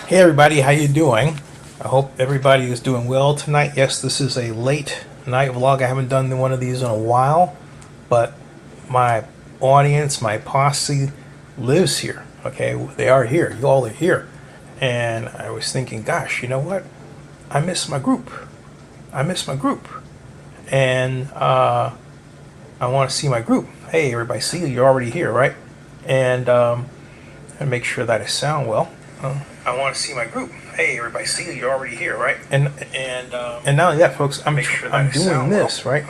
Hey everybody, how you doing? I hope everybody is doing well tonight. Yes, this is a late night vlog. I haven't done one of these in a while, but my audience, my posse lives here. Okay, they are here. You all are here. And I was thinking, gosh, you know what? I miss my group. I miss my group. And I want to see my group. Hey everybody, see you, you're already here, right? And make sure that I sound well. I want to see my group. Hey everybody, see you, you're already here, right? And not only that, folks, I'm doing this right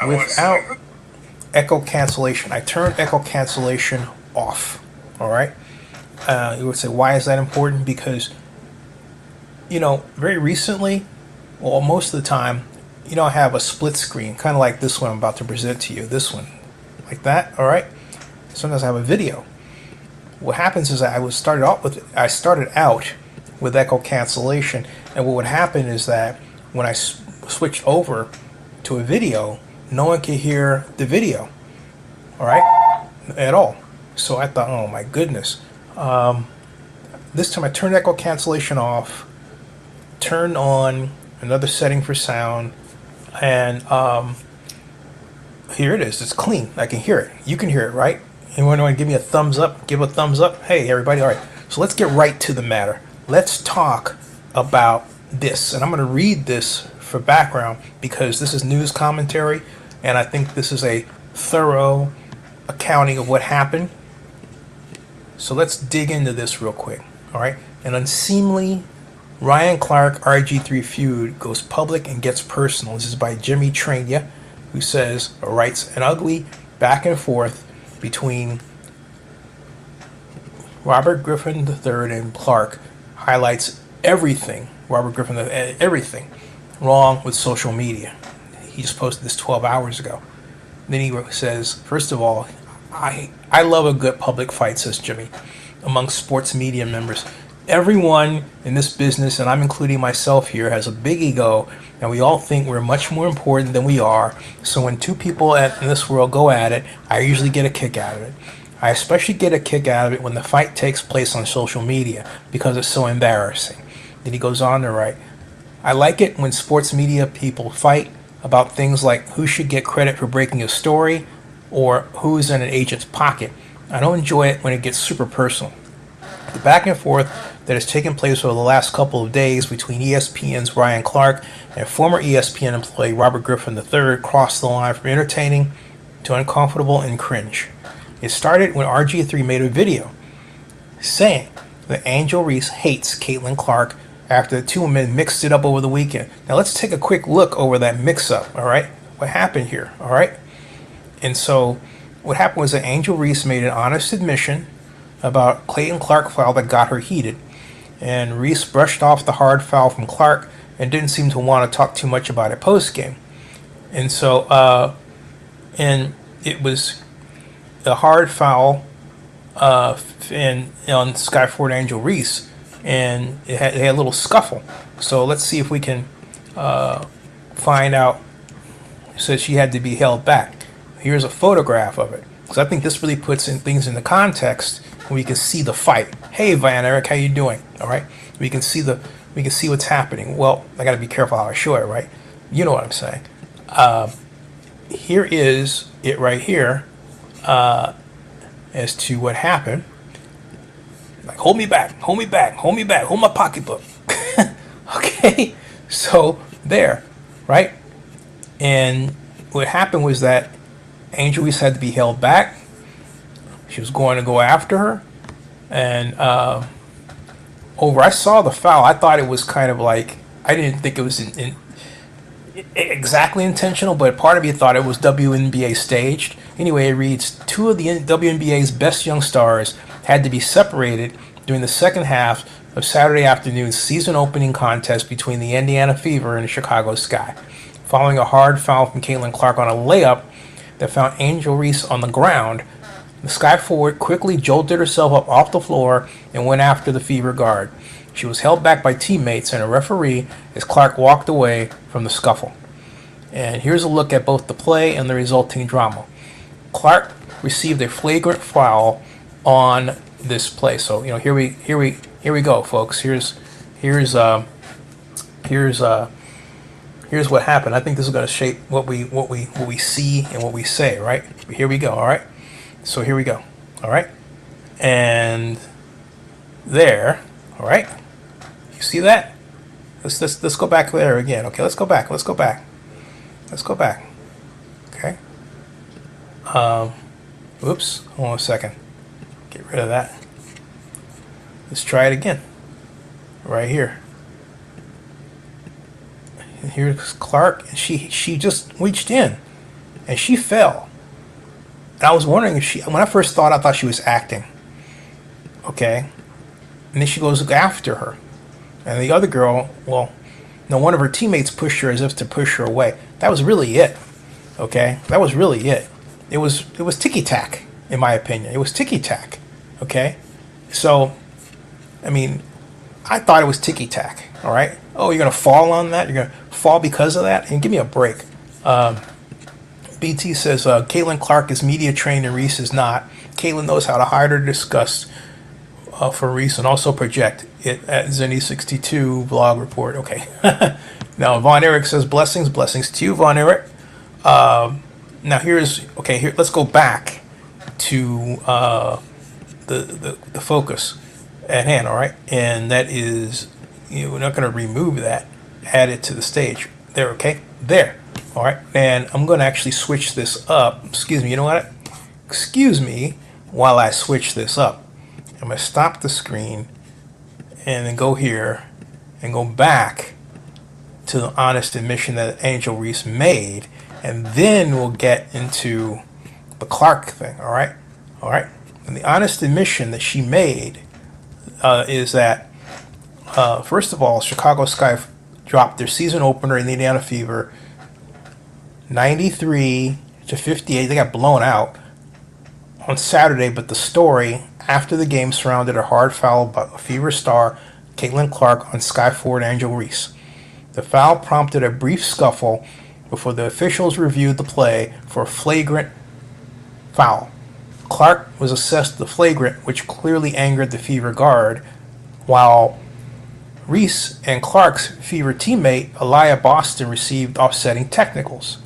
without echo cancellation. I turned echo cancellation off. All right. You would say, why is that important? Because very recently, well, most of the time, I have a split screen, kind of like this one I'm about to present to you. This one, like that. All right. Sometimes I have a video. What happens is I started out with echo cancellation, and what would happen is that when I switched over to a video, no one could hear the video, all right, at all. So I thought, oh my goodness. This time I turned echo cancellation off, turned on another setting for sound, and here it is. It's clean. I can hear it. You can hear it, right? Anyone want to give me a thumbs up? Give a thumbs up. Hey, everybody. All right. So let's get right to the matter. Let's talk about this. And I'm going to read this for background because this is news commentary. And I think this is a thorough accounting of what happened. So let's dig into this real quick. All right. An unseemly Ryan Clark RG3 feud goes public and gets personal. This is by Jimmy Trania, who writes, an ugly back and forth between Robert Griffin III and Clark highlights everything everything wrong with social media. He just posted this 12 hours ago. Then he says, first of all, I love a good public fight, says Jimmy, among sports media members. Everyone in this business, and I'm including myself here, has a big ego, and we all think we're much more important than we are. So when two people in this world go at it, I usually get a kick out of it. I especially get a kick out of it when the fight takes place on social media because it's so embarrassing. Then he goes on to write, I like it when sports media people fight about things like who should get credit for breaking a story or who's in an agent's pocket. I don't enjoy it when it gets super personal. The back and forth that has taken place over the last couple of days between ESPN's Ryan Clark and former ESPN employee Robert Griffin III crossed the line from entertaining to uncomfortable and cringe. It started when RG3 made a video saying that Angel Reese hates Catlin Clark after the two women mixed it up over the weekend. Now let's take a quick look over that mix-up, all right? What happened here, all right? And so what happened was that Angel Reese made an honest admission about Catlin Clark foul that got her heated, and Reese brushed off the hard foul from Clark and didn't seem to want to talk too much about it post-game. And so, and it was a hard foul on Skyford Angel Reese, and they had a little scuffle. So let's see if we can find out. It says she had to be held back. Here's a photograph of it, because I think this really puts things into context. We can see the fight. Hey Van Eric, how you doing? All right. We can see what's happening. Well, I got to be careful how I show it, right? You know what I'm saying. Here is it right here as to what happened. Like, hold me back, hold my pocketbook. Okay. So there, right? And what happened was that Angel Reese had to be held back. She was going to go after her, and I saw the foul. I thought it was kind of like, I didn't think it was exactly intentional, but part of me thought it was WNBA staged. Anyway, it reads, two of the WNBA's best young stars had to be separated during the second half of Saturday afternoon's season opening contest between the Indiana Fever and the Chicago Sky, following a hard foul from Catlin Clark on a layup that found Angel Reese on the ground. The Sky forward quickly jolted herself up off the floor and went after the Fever guard. She was held back by teammates and a referee as Clark walked away from the scuffle. And here's a look at both the play and the resulting drama. Clark received a flagrant foul on this play. So here we go, folks. Here's here's what happened. I think this is going to shape what we see and what we say, right? Here we go. All right. So here we go. All right. And there. All right. You see that? Let's go back there again. Okay. Let's go back. Let's go back. Let's go back. Okay. Oops. Hold on a second. Get rid of that. Let's try it again. Right here. And here's Clark, and she just reached in, and she fell. And I was wondering if when I first I thought she was acting. Okay, and then she goes after her, and the other girl, well, no, one of her teammates pushed her as if to push her away. That was really it. Okay, that was really it. It was ticky-tack, in my opinion. It was ticky-tack. Okay, so, I mean, I thought it was ticky-tack. All right. Oh, you're gonna fall on that? You're gonna fall because of that? And give me a break. BT says Caitlin Clark is media trained and Reese is not. Caitlin knows how to hide or discuss for Reese and also project it at Zenny62 vlog report. Okay. Now Von Erich says blessings to you, Von Erich. Now here. Let's go back to the focus at hand. All right, and that is. We're not going to remove that, add it to the stage. There, okay? There. All right. And I'm going to actually switch this up. Excuse me. You know what? Excuse me while I switch this up. I'm going to stop the screen and then go here and go back to the honest admission that Angel Reese made. And then we'll get into the Clark thing. All right? All right. And the honest admission that she made is that first of all, Chicago Sky dropped their season opener in the Indiana Fever 93-58. They got blown out on Saturday, but the story after the game surrounded a hard foul by Fever star Caitlin Clark on Sky forward Angel Reese. The foul prompted a brief scuffle before the officials reviewed the play for a flagrant foul. Clark was assessed the flagrant, which clearly angered the Fever guard, while Reese and Clark's Fever teammate, Aliyah Boston, received offsetting technicals.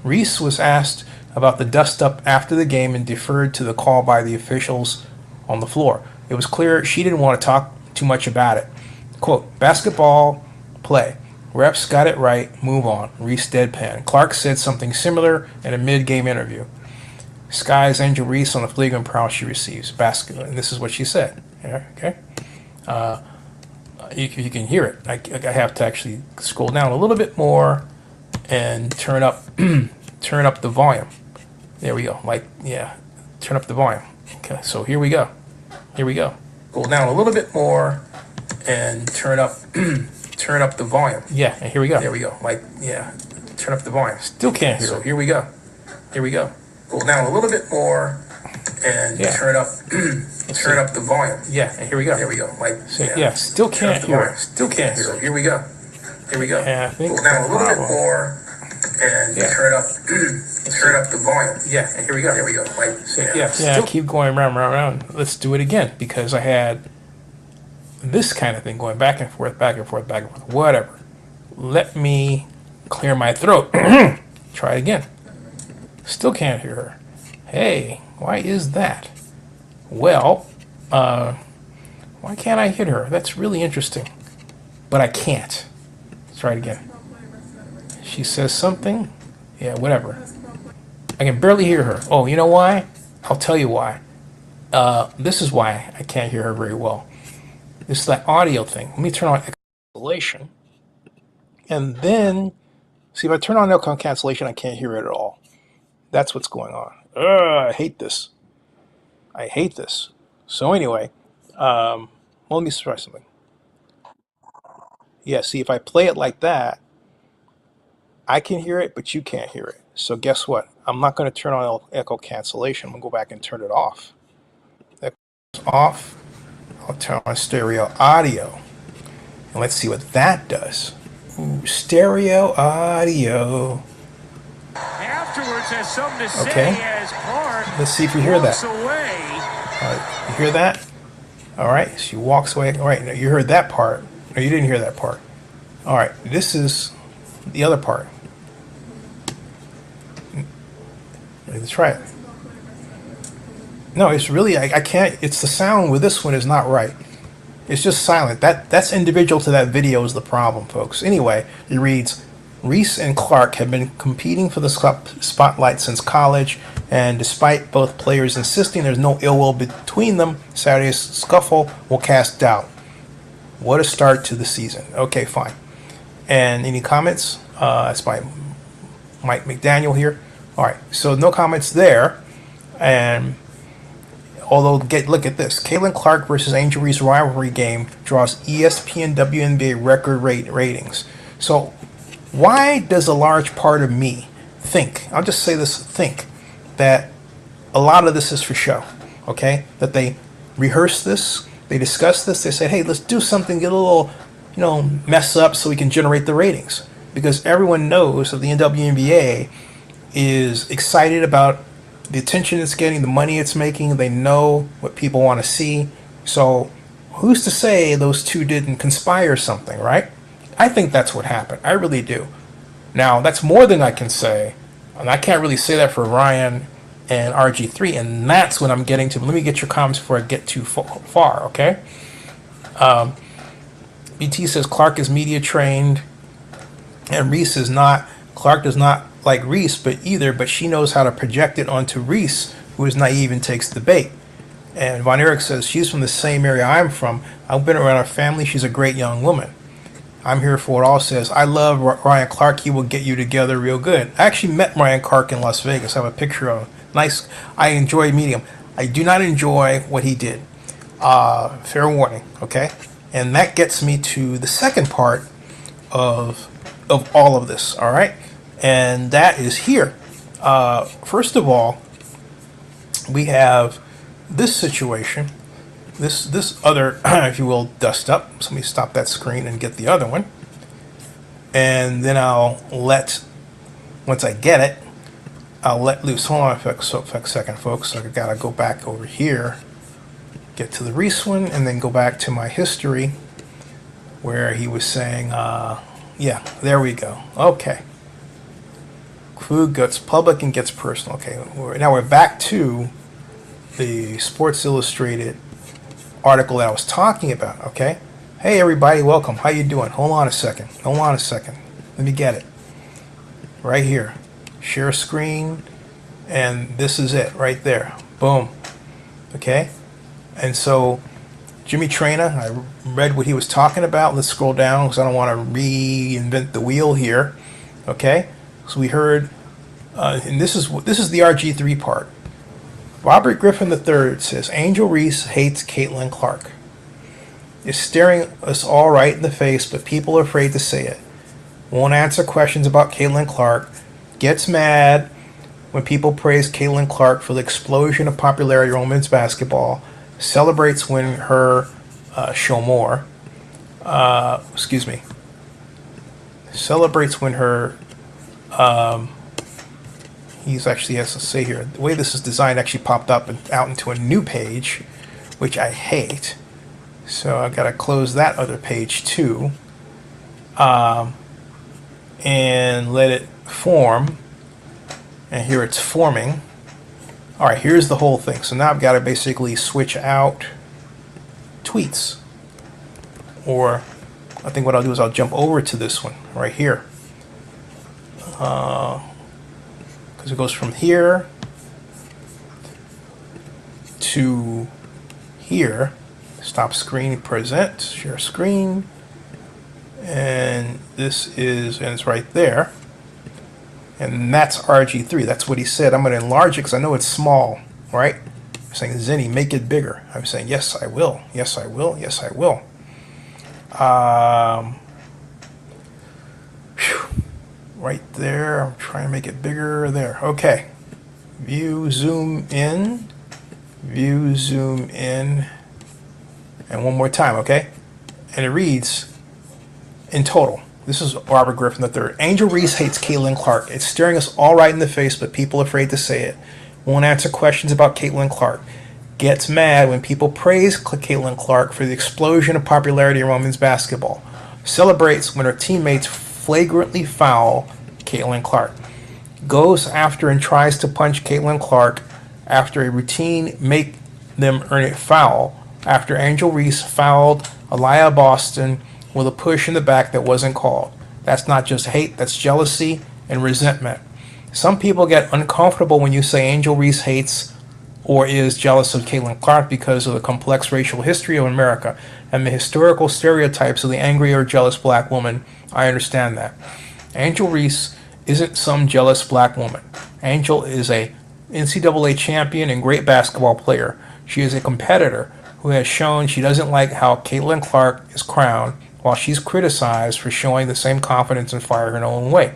Reese was asked about the dust-up after the game and deferred to the call by the officials on the floor. It was clear she didn't want to talk too much about it. Quote, basketball play. Refs got it right, move on. Reese deadpan. Clark said something similar in a mid-game interview. Sky's Angel Reese on the flagrant foul she receives. Basketball. And this is what she said. Yeah, okay? You can hear it. I have to actually scroll down a little bit more and turn up the volume. There we go. Turn up the volume. Okay, so here we go. Here we go. Go down a little bit more and turn up the volume. Yeah, and here we go. There we go. Turn up the volume. Still can't hear. So here we go. Here we go. Go down a little bit more and turn up the volume. Yeah, and here we go. There we go. Still can't hear. Still can't hear. So here we go. Here we go. Yeah, I think go down a little bit more and turn up the volume. Yeah, and here we go. There we go. Keep going round. Let's do it again because I had this kind of thing going back and forth. Whatever. Let me clear my throat. Try it again. Still can't hear her. Hey, why is that? Well, why can't I hit her? That's really interesting. But I can't. Let's try it again. She says something. Yeah, whatever. I can barely hear her. Oh, you know why? I'll tell you why. This is why I can't hear her very well. This is that audio thing. Let me turn on cancellation. And then, see, if I turn on echo cancellation, I can't hear it at all. That's what's going on. I hate this. So anyway, let me try something. Yeah, see, if I play it like that, I can hear it, but you can't hear it. So guess what? I'm not going to turn on echo cancellation. I'm going to go back and turn it off. Echo's off. I'll turn on stereo audio. And let's see what that does. Ooh, stereo audio. Afterwards has something to say as Clark let's see if you hear that. away. All right, you hear that? All right, she walks away. All right, now you heard that part. No, you didn't hear that part. All right, this is the other part. Let's try it. No, it's really, I can't, it's the sound with this one is not right. It's just silent. That's individual to that video is the problem, folks. Anyway, it reads, Reese and Clark have been competing for the spotlight since college, and despite both players insisting there's no ill will between them, Saturday's scuffle will cast doubt. What a start to the season. Okay, fine. And any comments? That's by Mike McDaniel here. All right, so no comments there. And although, look at this. Caitlin Clark versus Angel Reese rivalry game draws ESPN WNBA record ratings. So why does a large part of me think, I'll just say this, think that a lot of this is for show, okay? That they rehearse this, they discuss this, they say, hey, let's do something, get a little, mess up so we can generate the ratings. Because everyone knows that the WNBA is excited about the attention it's getting, the money it's making. They know what people want to see. So who's to say those two didn't conspire something, right? I think that's what happened. I really do. Now, that's more than I can say. And I can't really say that for Ryan and RG3. And that's what I'm getting to. Let me get your comments before I get too far, okay? BT says Clark is media trained and Reese is not. Clark does not like Reese, but she knows how to project it onto Reese, who is naive and takes the bait. And Von Erich says, she's from the same area I'm from. I've been around her family. She's a great young woman. I'm here for it all. Says, I love Ryan Clark. He will get you together real good. I actually met Ryan Clark in Las Vegas. I have a picture of him. Nice. I enjoyed meeting him. I do not enjoy what he did. Fair warning, okay? And that gets me to the second part of all of this, all right? And that is here. First of all, we have this situation, this other, if you will, dust up. So let me stop that screen and get the other one. And then once I get it, I'll let loose. Hold on a second, folks. So I gotta go back over here, get to the Reese one, and then go back to my history where he was saying, yeah, there we go. Okay. Food gets public and gets personal. Okay, now we're back to the Sports Illustrated article that I was talking about, okay? Hey, everybody, welcome. How you doing? Hold on a second. Let me get it. Right here. Share screen, and this is it right there. Boom. Okay? And so Jimmy Traina, I read what he was talking about. Let's scroll down because I don't want to reinvent the wheel here. Okay? So we heard, and this is the RG3 part. Robert Griffin III says, Angel Reese hates Caitlin Clark. Is staring us all right in the face, but people are afraid to say it. Won't answer questions about Caitlin Clark. Gets mad when people praise Caitlin Clark for the explosion of popularity in women's basketball. Celebrates when her Celebrates when her he's actually has to say here, the way this is designed actually popped up and out into a new page, which I hate. So I gotta close that other page too, and let it form. And here it's forming. All right, here's the whole thing. So now I've got to basically switch out tweets, or I think what I'll do is I'll jump over to this one right here. Because it goes from here to here. Stop screen, present, share screen, and this is, and it's right there, and that's RG3. That's what he said. I'm going to enlarge it because I know it's small, right? I'm saying, Zenny, make it bigger. I'm saying, yes, I will. Yes, I will. Yes, I will. Right there. I'm trying to make it bigger there. Okay. View, zoom in. View, zoom in. And one more time, okay? And it reads, in total, this is Robert Griffin III. Angel Reese hates Caitlin Clark. It's staring us all right in the face, but people are afraid to say it. Won't answer questions about Caitlin Clark. gets mad when people praise Caitlin Clark for the explosion of popularity in women's basketball, celebrates when her teammates flagrantly foul Caitlin Clark, goes after and tries to punch Caitlin Clark after a routine make them earn it foul, after Angel Reese fouled Aliyah Boston with a push in the back that wasn't called. That's not just hate, that's jealousy and resentment. Some people get uncomfortable when you say Angel Reese hates or is jealous of Caitlin Clark because of the complex racial history of America and the historical stereotypes of the angry or jealous black woman. I understand that. Angel Reese isn't some jealous black woman. Angel is a NCAA champion and great basketball player. She is a competitor who has shown she doesn't like how Caitlin Clark is crowned, while she's criticized for showing the same confidence and fire her own way.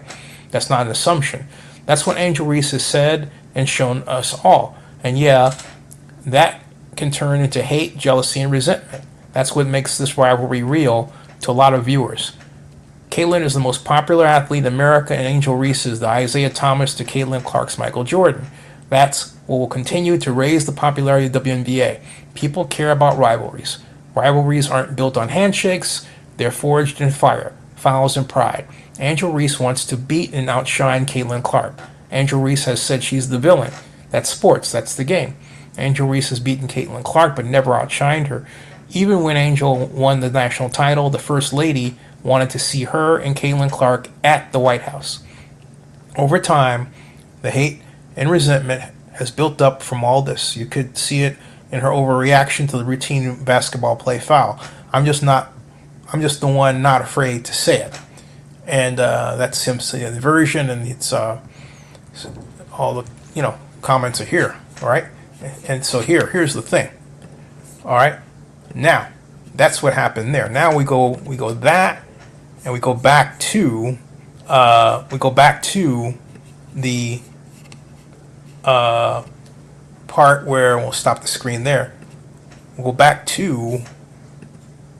That's not an assumption. That's what Angel Reese has said and shown us all. And yeah, that can turn into hate, jealousy, and resentment. That's what makes this rivalry real to a lot of viewers. Catlin is the most popular athlete in America, and Angel Reese is the Isaiah Thomas to Caitlin Clark's Michael Jordan. That's what will continue to raise the popularity of the WNBA. People care about rivalries. Rivalries aren't built on handshakes, they're forged in fire, fouls, and pride. Angel Reese wants to beat and outshine Caitlin Clark. Angel Reese has said she's the villain. That's sports, that's the game. Angel Reese has beaten Caitlin Clark but never outshined her. Even when Angel won the national title, the First Lady wanted to see her and Caitlin Clark at the White House. Over time, the hate and resentment has built up from all this. You could see it in her overreaction to the routine basketball play foul. I'm just the one not afraid to say it. And that's him saying the version, and it's all the comments are here. All right, and so here's the thing. All right, now that's what happened there. Now we go that, and we go back to the part where we'll stop the screen there. We'll go back to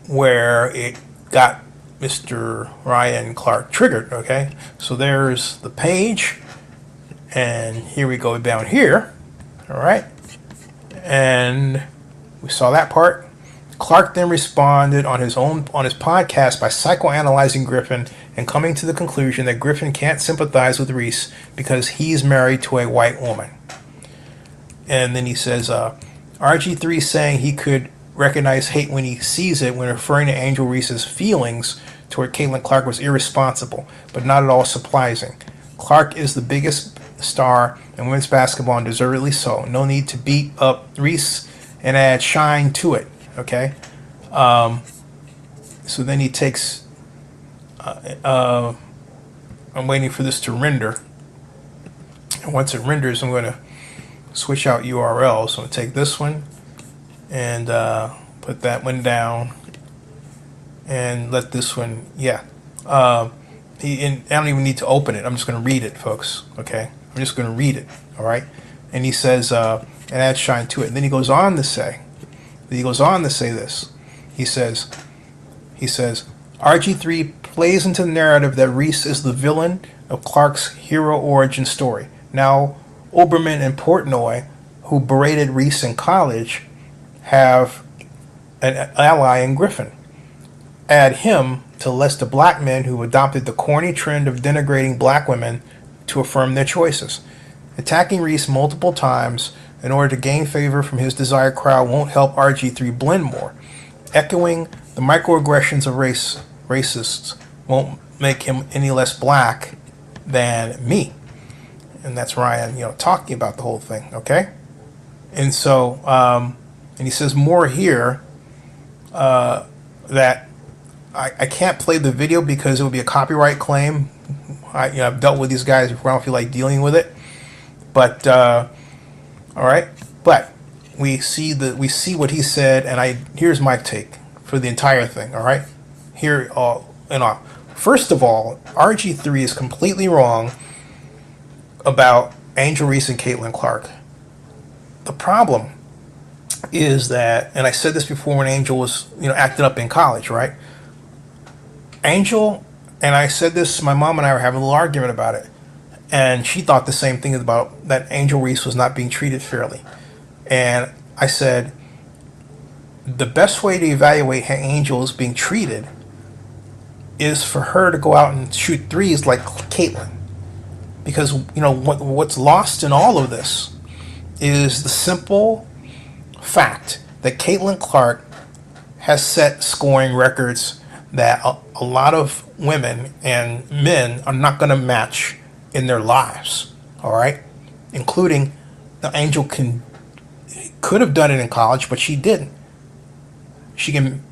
where it got Mr. Ryan Clark triggered. Okay, so there's the page, and here we go down here. All right, and we saw that part. Clark then responded on his podcast by psychoanalyzing Griffin and coming to the conclusion that Griffin can't sympathize with Reese because he's married to a white woman. And then he says, RG3 saying he could recognize hate when he sees it when referring to Angel Reese's feelings toward Caitlin Clark was irresponsible, but not at all surprising. Clark is the biggest star in women's basketball and deservedly so. No need to beat up Reese and add shine to it. Okay, so then he takes. I'm waiting for this to render, and once it renders, I'm going to switch out URLs. So I'm going to take this one and put that one down, and let this one. Yeah, I don't even need to open it. I'm just going to read it, folks. Okay, I'm just going to read it. All right, and he says, and add shine to it. And then he goes on to say. This. He says, RG3 plays into the narrative that Reese is the villain of Clark's hero origin story. Now, Oberman and Portnoy, who berated Reese in college, have an ally in Griffin. Add him to the list of black men who adopted the corny trend of denigrating black women to affirm their choices. Attacking Reese multiple times in order to gain favor from his desired crowd won't help RG3 blend more. Echoing the microaggressions of racists won't make him any less black than me. And that's Ryan, talking about the whole thing, okay? And so, and he says more here that I can't play the video because it would be a copyright claim. I've dealt with these guys before. I don't feel like dealing with it. But all right, but we see what he said, and here's my take for the entire thing. All right, first of all, RG3 is completely wrong about Angel Reese and Caitlin Clark. The problem is that, and I said this before when Angel was acting up in college, right? Angel, and I said this, my mom and I were having a little argument about it. And she thought the same thing about that Angel Reese was not being treated fairly. And I said, the best way to evaluate how Angel is being treated is for her to go out and shoot threes like Catlin. Because, what's lost in all of this is the simple fact that Caitlin Clark has set scoring records that a lot of women and men are not going to match in their lives. All right? Including the Angel could have done it in college, but she didn't. She can,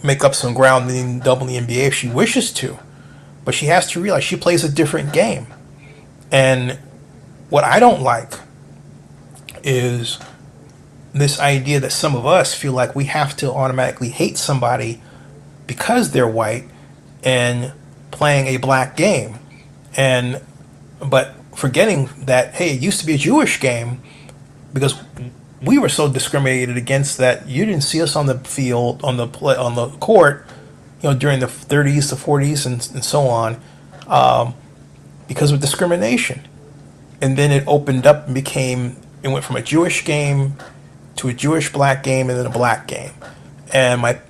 make up some ground in double the NBA if she wishes to. But she has to realize she plays a different game. And what I don't like is this idea that some of us feel like we have to automatically hate somebody because they're white and playing a black game. But forgetting that, hey, it used to be a Jewish game because we were so discriminated against that you didn't see us on the field, on the court, during the 30s, the 40s, and so on, because of discrimination. And then it opened up and it went from a Jewish game to a Jewish black game and then a black game. But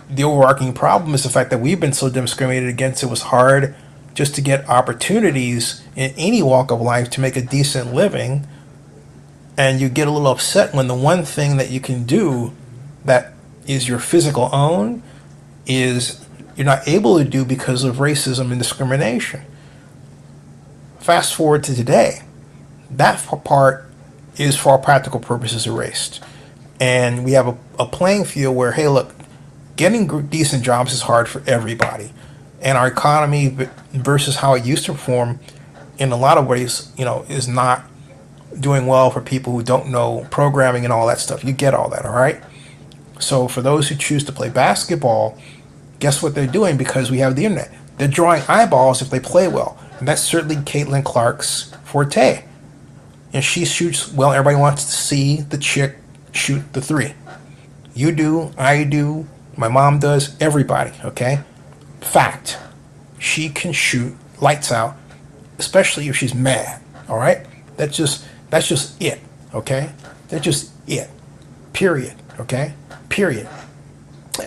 the overarching problem is the fact that we've been so discriminated against. It was hard just to get opportunities in any walk of life to make a decent living. And you get a little upset when the one thing that you can do that is your physical own is you're not able to do because of racism and discrimination. Fast forward to today, that part is for all practical purposes erased. And we have a playing field where, hey, look, getting decent jobs is hard for everybody. And our economy versus how it used to perform in a lot of ways, is not doing well for people who don't know programming and all that stuff. You get all that, all right? So for those who choose to play basketball, guess what they're doing because we have the internet? They're drawing eyeballs if they play well. And that's certainly Caitlin Clark's forte. And she shoots well. Everybody wants to see the chick shoot the three. You do, I do, my mom does, everybody, okay? Fact. She can shoot lights out, especially if she's mad, all right? That's just it, okay? That's just it. Period, okay? Period.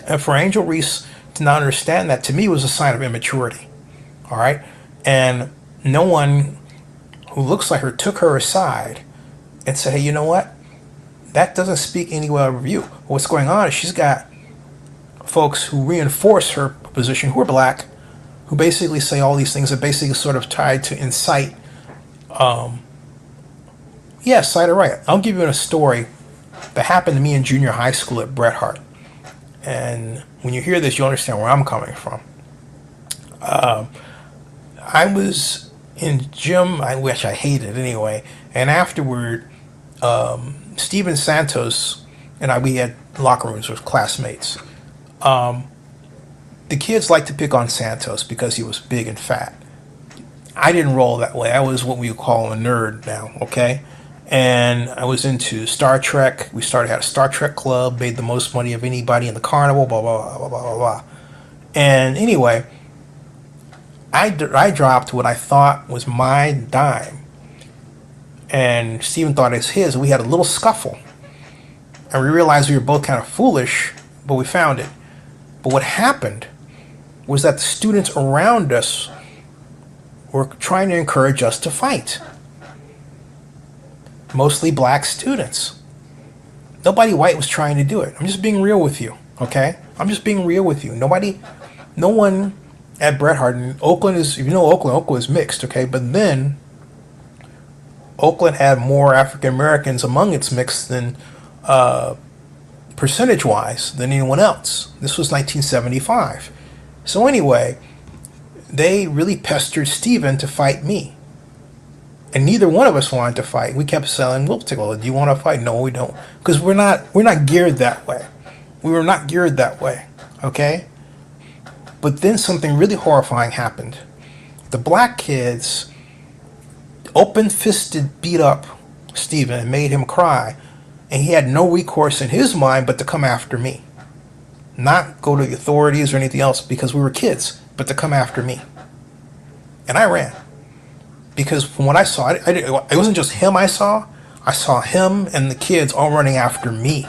And for Angel Reese to not understand that, to me, was a sign of immaturity, all right? And no one who looks like her took her aside and said, hey, you know what? That doesn't speak any well of you. What's going on is she's got folks who reinforce her position, who are black, who basically say all these things that basically sort of tried to incite, cite a riot. I'll give you a story that happened to me in junior high school at Bret Hart. And when you hear this, you'll understand where I'm coming from. I was in gym, which I hated anyway, and afterward, Steven Santos and we had locker rooms with classmates. The kids liked to pick on Santos because he was big and fat. I didn't roll that way. I was what we would call a nerd now, okay? And I was into Star Trek. We had a Star Trek club, made the most money of anybody in the carnival, blah, blah, blah, blah, blah, blah. And anyway, I dropped what I thought was my dime. And Steven thought it was his. We had a little scuffle. And we realized we were both kind of foolish, but we found it. But what happened was that the students around us were trying to encourage us to fight. Mostly black students. Nobody white was trying to do it. I'm just being real with you, okay? I'm just being real with you. No one at Bret Hart, and Oakland is, if you know Oakland is mixed, okay? But then Oakland had more African Americans among its mix than percentage-wise than anyone else. This was 1975. So anyway, they really pestered Steven to fight me. And neither one of us wanted to fight. We kept saying, "We'll take do you want to fight?" No, we don't. Because we're not geared that way. We were not geared that way. Okay? But then something really horrifying happened. The black kids open-fisted beat up Steven and made him cry. And he had no recourse in his mind but to come after me. Not go to the authorities or anything else because we were kids, but to come after me. And I ran. Because from what I saw, it wasn't just him I saw. I saw him and the kids all running after me.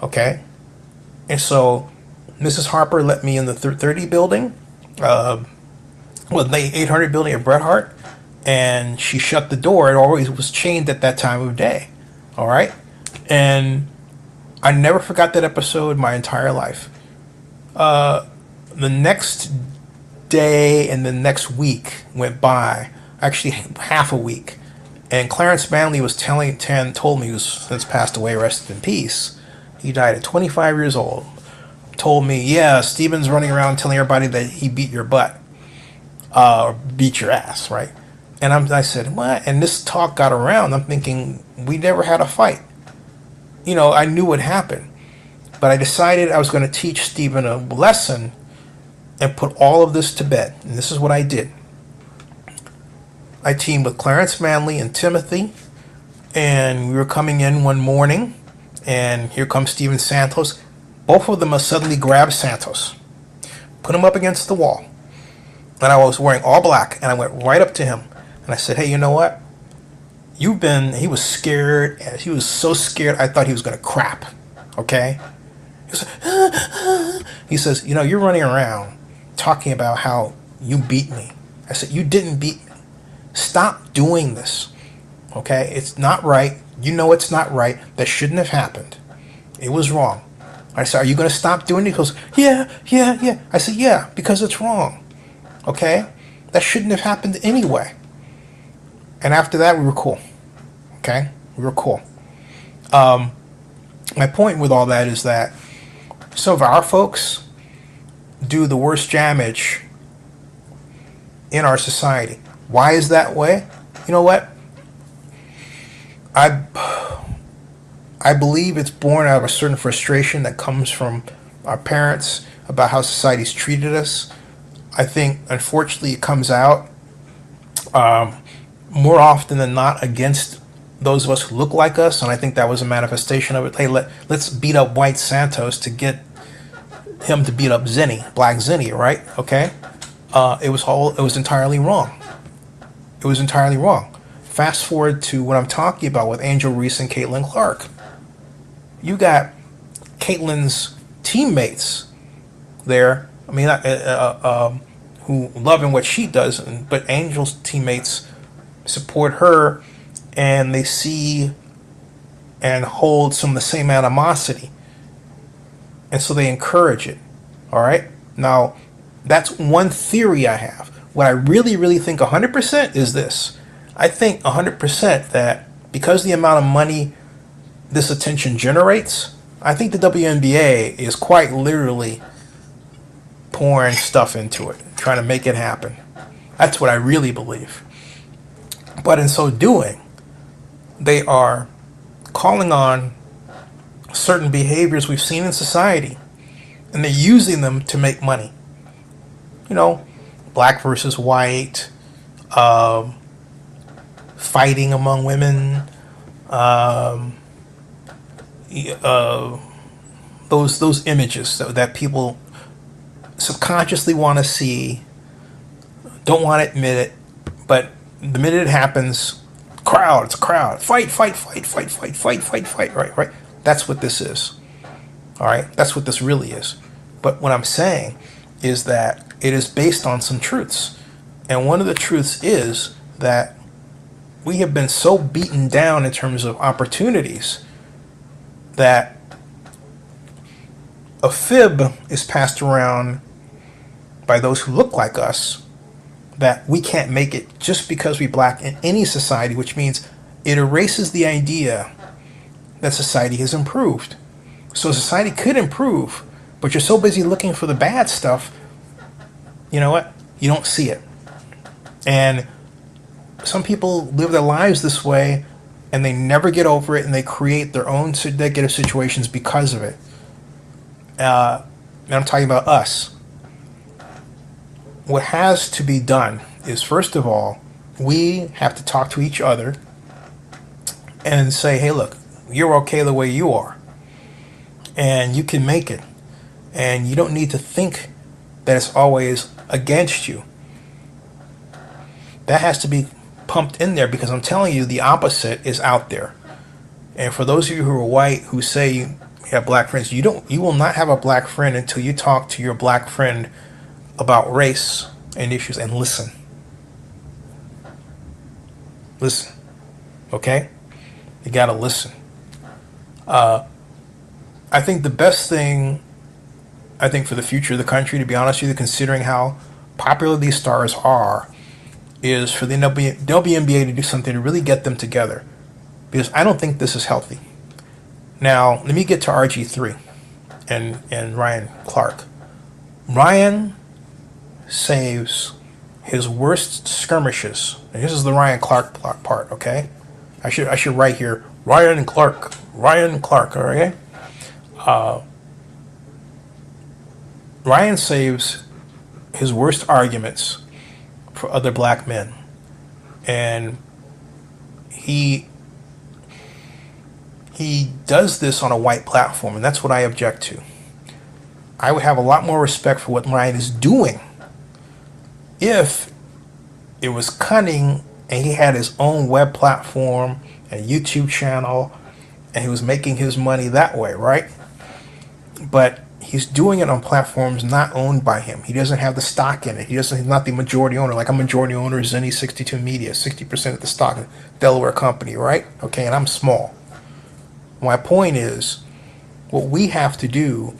Okay? And so Mrs. Harper let me in the 30 building, the 800 building at Bret Hart, and she shut the door. It always was chained at that time of day. All right? And I never forgot that episode my entire life. The next day and the next week went by, actually half a week, and Clarence Manley was told me, he was since passed away, rest in peace. He died at 25 years old. Told me, yeah, Steven's running around telling everybody that he beat your butt, or beat your ass, right? And I said, what? And this talk got around. I'm thinking, we never had a fight. You know, I knew what happened, but I decided I was going to teach Steven a lesson and put all of this to bed. And this is what I did. I teamed with Clarence Manley and Timothy, and we were coming in one morning, and here comes Steven Santos. Both of them suddenly grabbed Santos, put him up against the wall, and I was wearing all black, and I went right up to him, and I said, hey, you know what? He was scared. He was so scared, I thought he was going to crap, okay? He says, you know, you're running around talking about how you beat me. I said, you didn't beat me. Stop doing this, okay? It's not right. You know it's not right. That shouldn't have happened. It was wrong. I said, are you going to stop doing it? He goes, yeah. I said, yeah, because it's wrong, okay? That shouldn't have happened anyway. And after that, we were cool, okay? We were cool. My point with all that is that some of our folks do the worst damage in our society. Why is that way? You know what? I believe it's born out of a certain frustration that comes from our parents about how society's treated us. I think, unfortunately, it comes out more often than not against those of us who look like us, and I think that was a manifestation of it. Hey, let's beat up White Santos to get him to beat up Black Zinni, right? Okay? It was entirely wrong. It was entirely wrong. Fast forward to what I'm talking about with Angel Reese and Caitlin Clark. You got Caitlin's teammates there. I mean, who loving what she does, but Angel's teammates support her, and they see and hold some of the same animosity, and so they encourage it. All right. Now, that's one theory I have. What I really, really think 100% is this. I think 100% that because the amount of money this attention generates, I think the WNBA is quite literally pouring stuff into it, trying to make it happen. That's what I really believe. But in so doing, they are calling on certain behaviors we've seen in society, and they're using them to make money. You know, black versus white, fighting among women, those images that people subconsciously want to see, don't want to admit it, but the minute it happens, it's a crowd, fight, right? That's what this is. All right, that's what this really is. But what I'm saying is that it is based on some truths, and one of the truths is that we have been so beaten down in terms of opportunities that a fib is passed around by those who look like us that we can't make it just because we're black in any society, which means it erases the idea that society has improved. So society could improve, but you're so busy looking for the bad stuff, you know what? You don't see it. And some people live their lives this way, and they never get over it, and they create their own negative situations because of it. And I'm talking about us. What has to be done is, first of all, we have to talk to each other and say, hey, look, you're okay the way you are, and you can make it, and you don't need to think that it's always against you. That has to be pumped in there because I'm telling you the opposite is out there. And for those of you who are white who say you have black friends, you will not have a black friend until you talk to your black friend about race and issues and listen. Listen. Okay? You gotta listen. I think the best thing, for the future of the country, to be honest with you, considering how popular these stars are, is for the WNBA to do something to really get them together. Because I don't think this is healthy. Now, let me get to RG3 and Ryan Clark. Ryan saves his worst skirmishes. And this is the Ryan Clark part, okay? I should write here, Ryan Clark, okay? Ryan saves his worst arguments for other black men. And he does this on a white platform, and that's what I object to. I would have a lot more respect for what Ryan is doing if it was cunning and he had his own web platform and YouTube channel and he was making his money that way, right? But he's doing it on platforms not owned by him. He doesn't have the stock in it. He's not the majority owner. Like, I'm majority owner of Zenny 62 Media, 60% of the stock in Delaware company, right? Okay, and I'm small. My point is, what we have to do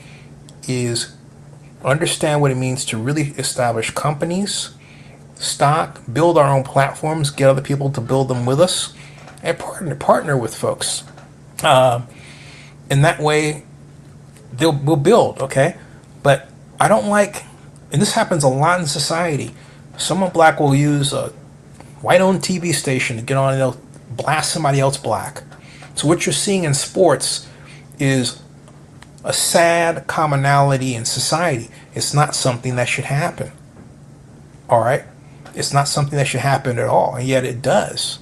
is understand what it means to really establish companies, stock, build our own platforms, get other people to build them with us, and partner with folks. In that way, we'll build, okay? But I don't like, and this happens a lot in society, someone black will use a white-owned TV station to get on and they'll blast somebody else black. So what you're seeing in sports is a sad commonality in society. It's not something that should happen. All right? It's not something that should happen at all, and yet it does.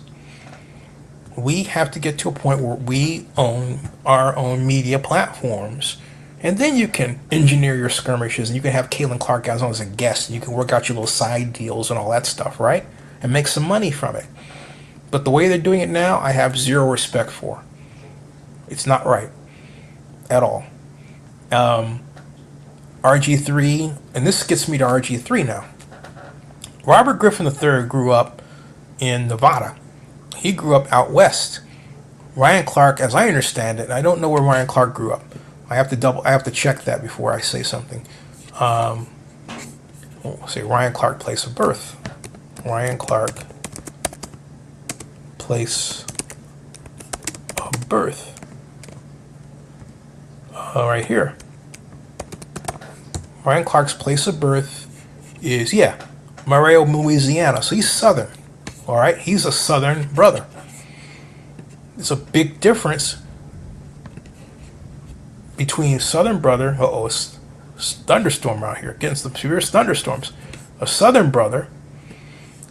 We have to get to a point where we own our own media platforms, and then you can engineer your skirmishes, and you can have Catlin Clark as on as a guest, and you can work out your little side deals and all that stuff, right? And make some money from it. But the way they're doing it now, I have zero respect for. It's not right at all. RG3, and this gets me to RG3 now. Robert Griffin III grew up in Nevada. He grew up out west. Ryan Clark, as I understand it, I don't know where Ryan Clark grew up. I have to check that before I say something. Say Ryan Clark, place of birth. Ryan Clark, place of birth. Right here. Ryan Clark's place of birth is, Mario, Louisiana. So he's Southern. All right? He's a Southern brother. It's a big difference between Southern brother. It's thunderstorm out here. Getting some severe thunderstorms. A Southern brother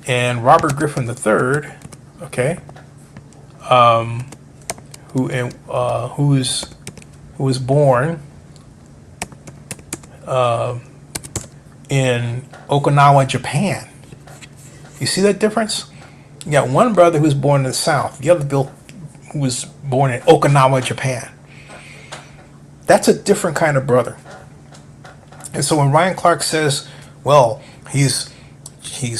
and Robert Griffin III, okay, who was born in Okinawa, Japan. You see that difference? You got one brother who's born in the South, the other who was born in Okinawa, Japan. That's a different kind of brother. And so when Ryan Clark says, well, he's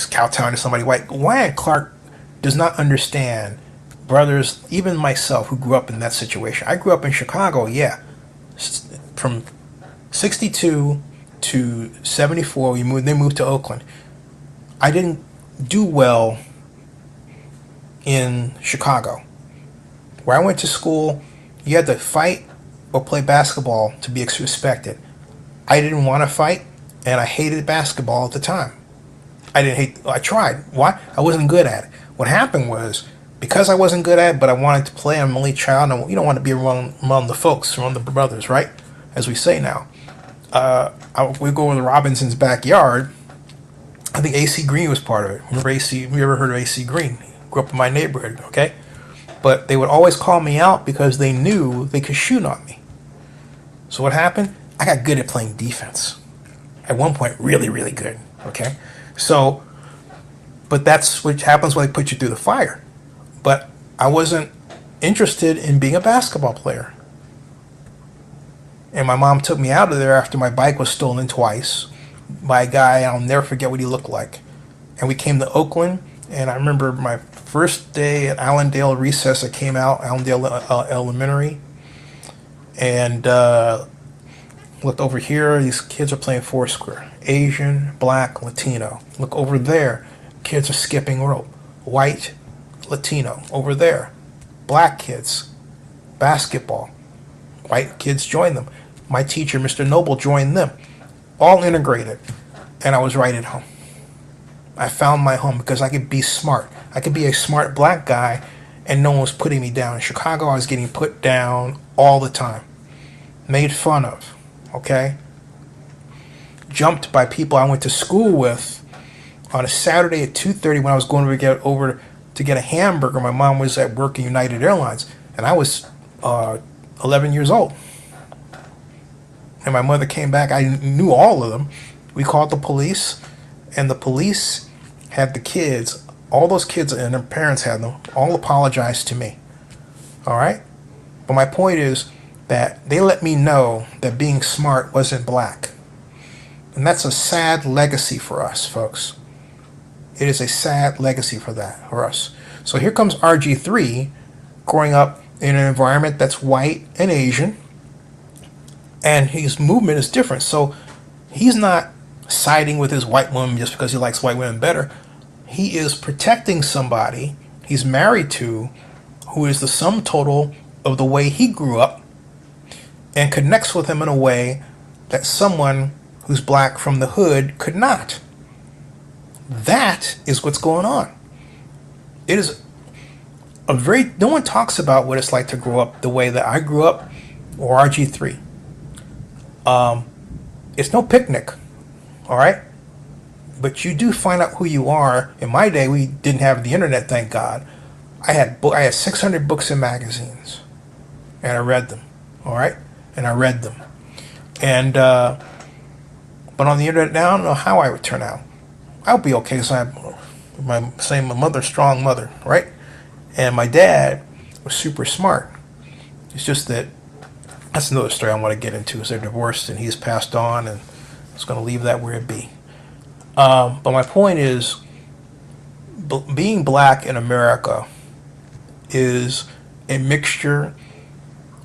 kowtowing to somebody white, Ryan Clark does not understand brothers, even myself, who grew up in that situation. I grew up in Chicago, from 62 to 74, they moved to Oakland. I didn't do well in Chicago. Where I went to school, you had to fight or play basketball to be respected. I didn't want to fight, and I hated basketball at the time. I tried. Why? I wasn't good at it. What happened was, because I wasn't good at it, but I wanted to play, I'm an only child, and you don't want to be among the folks, among the brothers, right? As we say now. We go over to Robinson's backyard. I think AC Green was part of it. Remember AC? You ever heard of AC Green? Grew up in my neighborhood, okay? But they would always call me out because they knew they could shoot on me. So what happened? I got good at playing defense. At one point, really, really good, okay? So But that's what happens when they put you through the fire. But I wasn't interested in being a basketball player. And my mom took me out of there after my bike was stolen twice by a guy. I'll never forget what he looked like. And we came to Oakland, and I remember my first day at Allendale recess. I came out, Allendale Elementary, and looked over here. These kids are playing foursquare. Asian, black, Latino. Look over there. Kids are skipping rope. White, Latino. Over there. Black kids. Basketball. White kids joined them. My teacher, Mr. Noble, joined them. All integrated. And I was right at home. I found my home because I could be smart. I could be a smart black guy and no one was putting me down. In Chicago, I was getting put down all the time. Made fun of. Okay? Jumped by people I went to school with on a Saturday at 2:30 when I was going to get over to get a hamburger. My mom was at work at United Airlines, and I was 11 years old. And my mother came back. I knew all of them. We called the police, and the police had the kids, all those kids and their parents had them, all apologized to me. All right? But my point is that they let me know that being smart wasn't black. And that's a sad legacy for us, folks. It is a sad legacy for us. So here comes RG3 growing up in an environment that's white and Asian, and his movement is different. So he's not siding with his white woman just because he likes white women better. He is protecting somebody he's married to who is the sum total of the way he grew up and connects with him in a way that someone who's black from the hood could not. That is what's going on. It is a very, no one talks about what it's like to grow up the way that I grew up, or RG3. It's no picnic, all right? But you do find out who you are. In my day, we didn't have the internet, thank God. I had 600 books and magazines, and I read them, all right? And I read them. And, but on the internet now, I don't know how I would turn out. I'll be okay because I have my mother, strong mother, right? And my dad was super smart. It's just that that's another story I want to get into. Is they're divorced and he's passed on, and I was going to leave that where it be. But my point is, being black in America is a mixture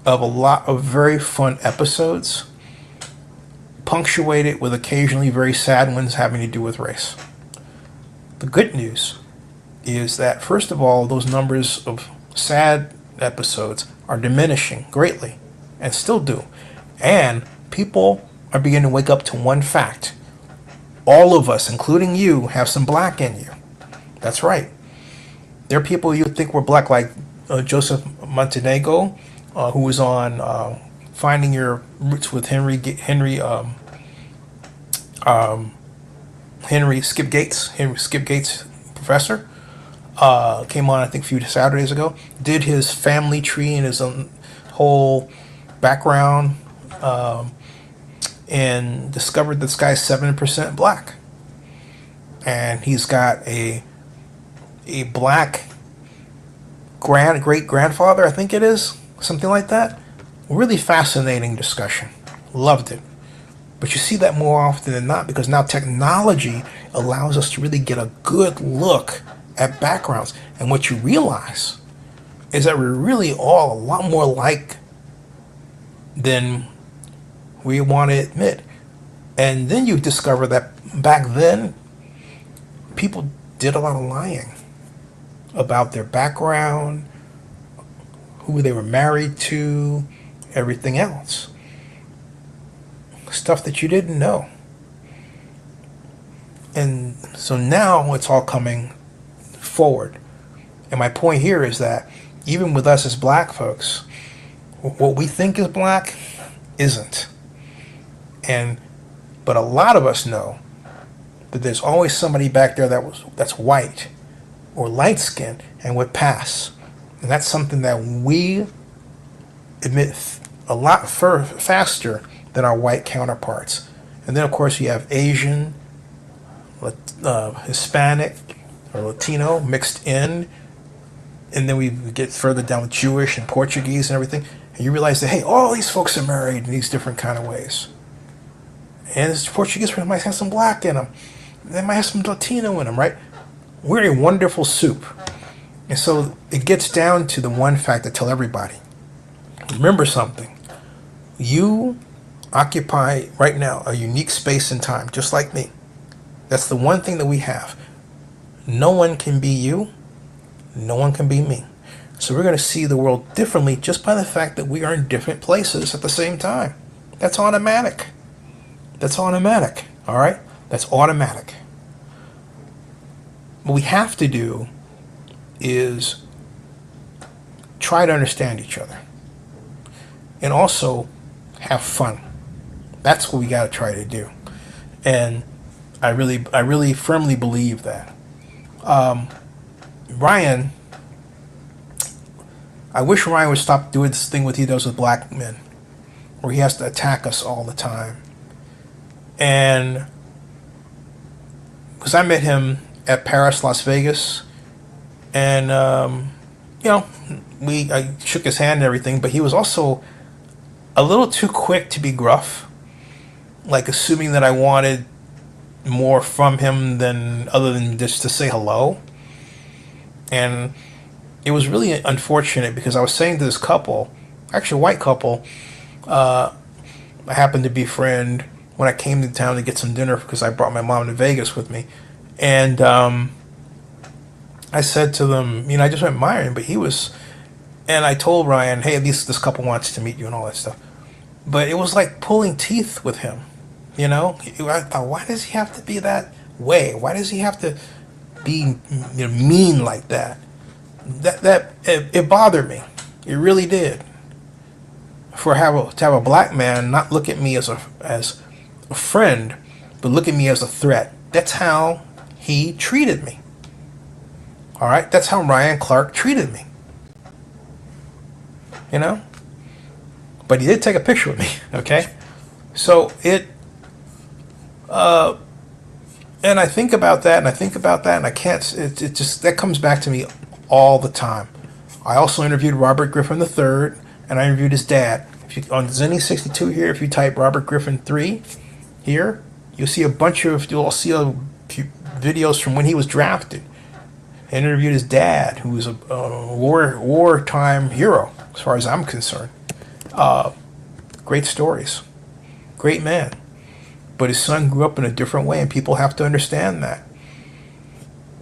of a lot of very fun episodes, punctuated with occasionally very sad ones having to do with race. The good news is that, first of all, those numbers of sad episodes are diminishing greatly, and still do. And people are beginning to wake up to one fact. All of us, including you, have some black in you. That's right. There are people you think were black, like Joseph Montenegro, who was on Finding Your Roots with Henry Skip Gates, professor. Came on, I think, a few Saturdays ago. Did his family tree and his whole background, and discovered this guy's 7% black. And he's got a black great grandfather, I think it is, something like that. Really fascinating discussion. Loved it. But you see that more often than not because now technology allows us to really get a good look at backgrounds. And what you realize is that we're really all a lot more alike than we want to admit. And then you discover that back then, people did a lot of lying about their background, who they were married to, everything else. Stuff that you didn't know. And so now it's all coming forward. And my point here is that even with us as black folks, what we think is black isn't. But a lot of us know that there's always somebody back there that's white or light skinned and would pass. And that's something that we admit a lot faster than our white counterparts. And then of course you have Asian, Hispanic, or Latino mixed in, and then we get further down with Jewish and Portuguese and everything, and you realize that, hey, all these folks are married in these different kind of ways. And this Portuguese person might have some black in them. They might have some Latino in them, right? We're a wonderful soup. And so it gets down to the one fact to tell everybody. Remember something. You occupy right now a unique space and time, just like me. That's the one thing that we have. No one can be you. No one can be me. So we're going to see the world differently just by the fact that we are in different places at the same time. That's automatic. That's automatic. All right? That's automatic. What we have to do is try to understand each other. And also have fun. That's what we got to try to do. And I really firmly believe that. Ryan, I wish Ryan would stop doing this thing he does with black men, where he has to attack us all the time. And because I met him at Paris, Las Vegas, and I shook his hand and everything, but he was also a little too quick to be gruff, like assuming that I wanted more from him than other than just to say hello. And it was really unfortunate because I was saying to this couple, actually a white couple, I happened to befriend when I came to town to get some dinner because I brought my mom to Vegas with me. And I said to them, I just went admiring, but he was, and I told Ryan, hey, this couple wants to meet you and all that stuff. But it was like pulling teeth with him, I thought, why does he have to be that way? Why does he have to be mean like that? It bothered me. It really did. To have a black man not look at me as a friend, but look at me as a threat. That's how he treated me. All right, that's how Ryan Clark treated me. But he did take a picture with me. Okay, so and I think about that, and I can't. It just that comes back to me all the time. I also interviewed Robert Griffin III, and I interviewed his dad. If you on Zenny62 here, if you type Robert Griffin III here, you'll see you'll see a few videos from when he was drafted. I interviewed his dad, who was a wartime hero, as far as I'm concerned. Great stories, great man. But his son grew up in a different way, and people have to understand that.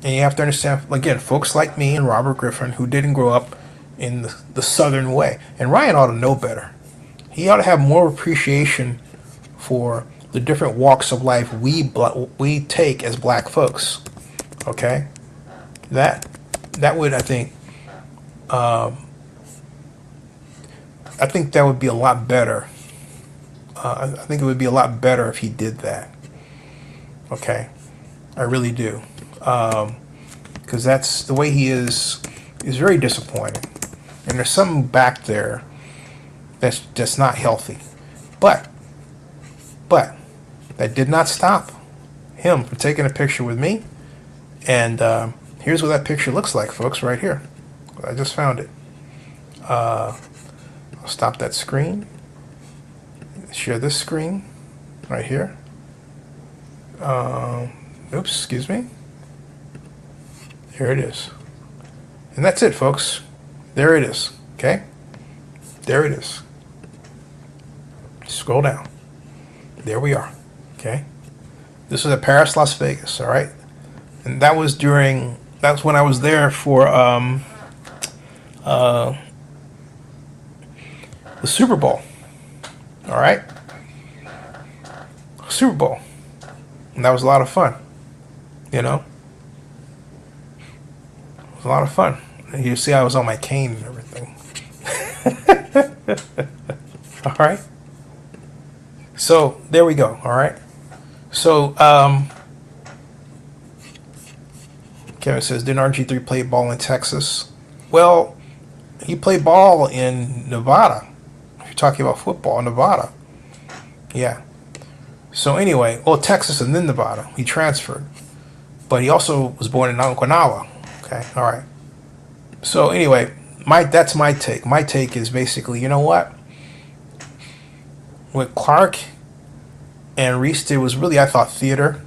And you have to understand, again, folks like me and Robert Griffin, who didn't grow up in the Southern way. And Ryan ought to know better. He ought to have more appreciation for the different walks of life we take as black folks. Okay? That would, I think that would be a lot better. I think it would be a lot better if he did that. Okay, I really do, because that's the way he is very disappointing, and there's something back there that's just not healthy. But that did not stop him from taking a picture with me, and here's what that picture looks like, folks, right here. I just found it. I'll stop that screen. Share this screen right here. Oops, excuse me. Here it is. And that's it, folks. There it is. Okay? There it is. Scroll down. There we are. Okay? This was at Paris, Las Vegas, all right? And that was when I was there for the Super Bowl. All right? Super Bowl. And that was a lot of fun. It was a lot of fun. You see I was on my cane and everything. All right? So, there we go. All right? So, Kevin says, didn't RG3 play ball in Texas? Well, he played ball in Nevada. You're talking about football, Nevada. Yeah. So anyway, Texas and then Nevada. He transferred. but he also was born in Okinawa. Okay, all right. So anyway, that's my take. My take is basically, you know what? What Clark and Reese did was really, I thought, theater.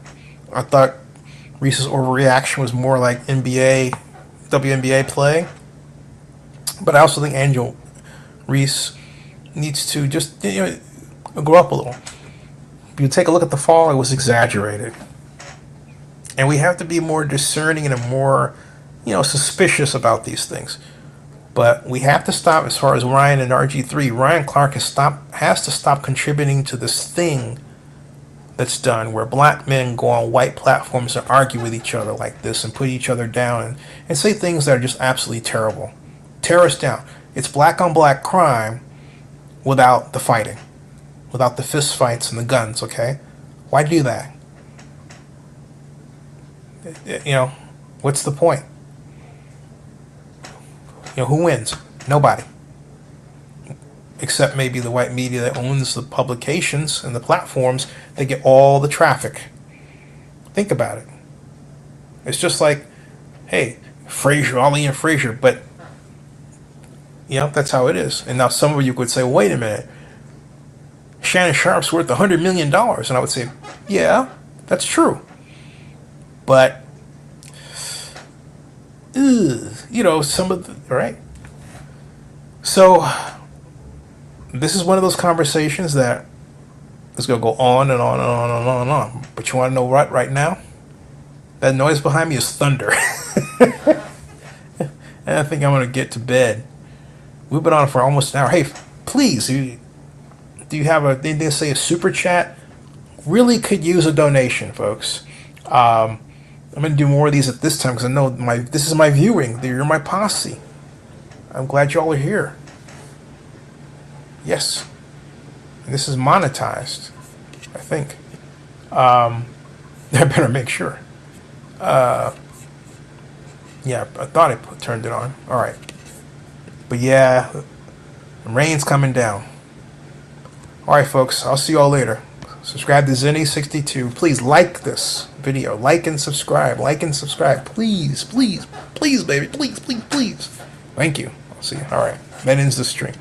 I thought Reese's overreaction was more like NBA, WNBA play. But I also think Reese needs to just grow up a little. If you take a look at the fall, it was exaggerated. And we have to be more discerning and more, suspicious about these things. But we have to stop as far as Ryan and RG3. Ryan Clark has to stop contributing to this thing that's done where black men go on white platforms and argue with each other like this and put each other down and say things that are just absolutely terrible. Tear us down. It's black on black crime without the fighting, without the fist fights and the guns, okay? Why do that? What's the point? Who wins? Nobody. Except maybe the white media that owns the publications and the platforms that get all the traffic. Think about it. It's just like, hey, Frazier, Ollie and Frazier, but that's how it is. And now some of you could say, wait a minute, Shannon Sharpe's worth $100 million. And I would say, yeah, that's true. But some of the, right? So this is one of those conversations that is going to go on and on and on and on and on. But you want to know what right now? That noise behind me is thunder. And I think I'm going to get to bed. We've been on for almost an hour. Hey, please, do you have anything to say, a super chat? Really could use a donation, folks. I'm going to do more of these at this time because I know this is my viewing. You're my posse. I'm glad you all are here. Yes. And this is monetized, I think. I better make sure. Yeah, I thought I turned it on. All right. But yeah, the rain's coming down. All right, folks. I'll see you all later. Subscribe to Zenny62. Please like this video. Like and subscribe. Like and subscribe. Please, please, please, baby. Please, please, please. Thank you. I'll see you. All right. That ends the stream.